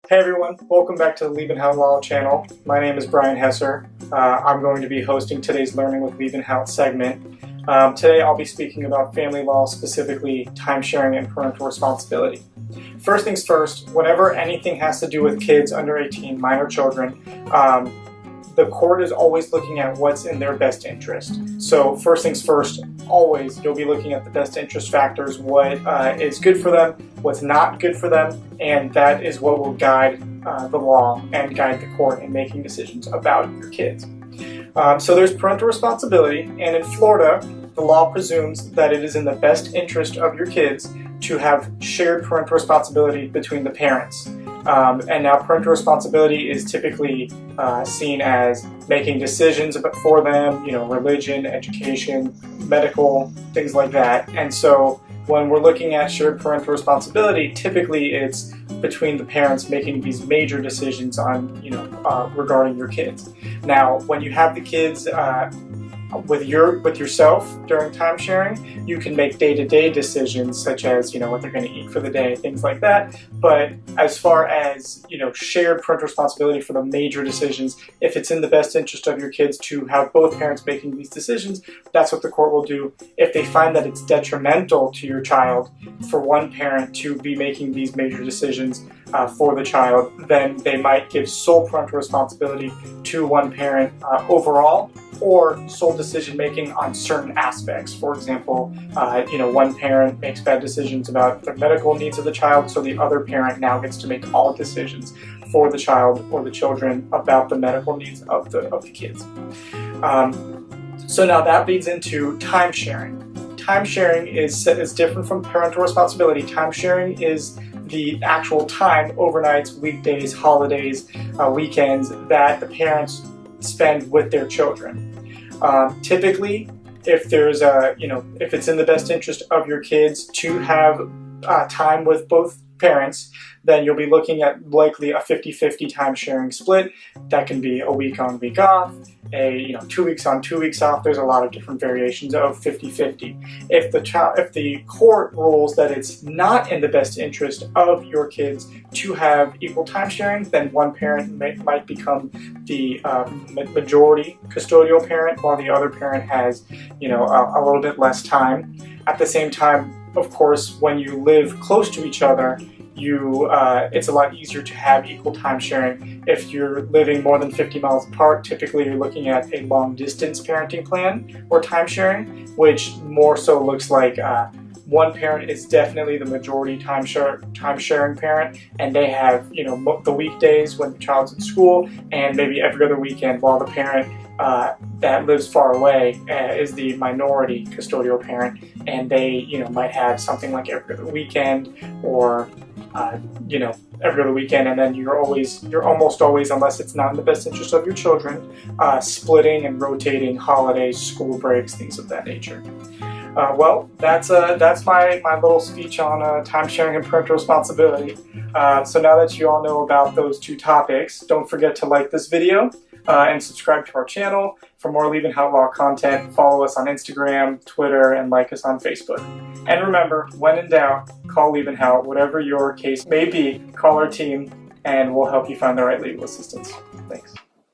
Hey everyone, welcome back to the Liebenhaut Law channel. My name is Brian Hesser. I'm going to be hosting today's Learning with Liebenhaut segment. Today I'll be speaking about family law, specifically time-sharing and parental responsibility. First things first, whenever anything has to do with kids under 18, minor children, the court is always looking at what's in their best interest. So first things first, always you'll be looking at the best interest factors, what is good for them, what's not good for them, and that is what will guide the law and guide the court in making decisions about your kids. So there's parental responsibility, and in Florida, the law presumes that it is in the best interest of your kids to have shared parental responsibility between the parents. And now parental responsibility is typically seen as making decisions for them, religion, education, medical, things like that. And so when we're looking at shared parental responsibility, typically it's between the parents making these major decisions on, regarding your kids. Now, when you have the kids with yourself during time sharing, you can make day-to-day decisions such as what they're going to eat for the day, things like that. But as far as shared parental responsibility for the major decisions, if it's in the best interest of your kids to have both parents making these decisions, that's what the court will do. If they find that it's detrimental to your child for one parent to be making these major decisions for the child, then they might give sole parental responsibility to one parent overall, or sole decision making on certain aspects. For example, one parent makes bad decisions about the medical needs of the child, so the other parent now gets to make all decisions for the child or the children about the medical needs of the kids. So now that leads into time sharing. Time sharing is different from parental responsibility. Time sharing is the actual time, overnights, weekdays, holidays, weekends that the parents spend with their children. Typically, if there's if it's in the best interest of your kids to have time with both parents, then you'll be looking at likely a 50-50 time sharing split. That can be a week on, week off, 2 weeks on, 2 weeks off. There's a lot of different variations of 50-50. If the court rules that it's not in the best interest of your kids to have equal time sharing, then one parent might become the majority custodial parent, while the other parent has a little bit less time. At the same time, of course, when you live close to each other, it's a lot easier to have equal time sharing. If you're living more than 50 miles apart, typically you're looking at a long distance parenting plan or time sharing, which more so looks like one parent is definitely the majority time sharing parent, and they have the weekdays when the child's in school, and maybe every other weekend, while the parent that lives far away is the minority custodial parent, and they might have something like every other weekend, or every other weekend, and then you're almost always, unless it's not in the best interest of your children, splitting and rotating holidays, school breaks, things of that nature. Well, that's my little speech on time sharing and parental responsibility. So now that you all know about those two topics, don't forget to like this video and subscribe to our channel. For more Liebenhaut Law content, follow us on Instagram, Twitter, and like us on Facebook. And remember, when in doubt, call Liebenhaut. Whatever your case may be, call our team, and we'll help you find the right legal assistance.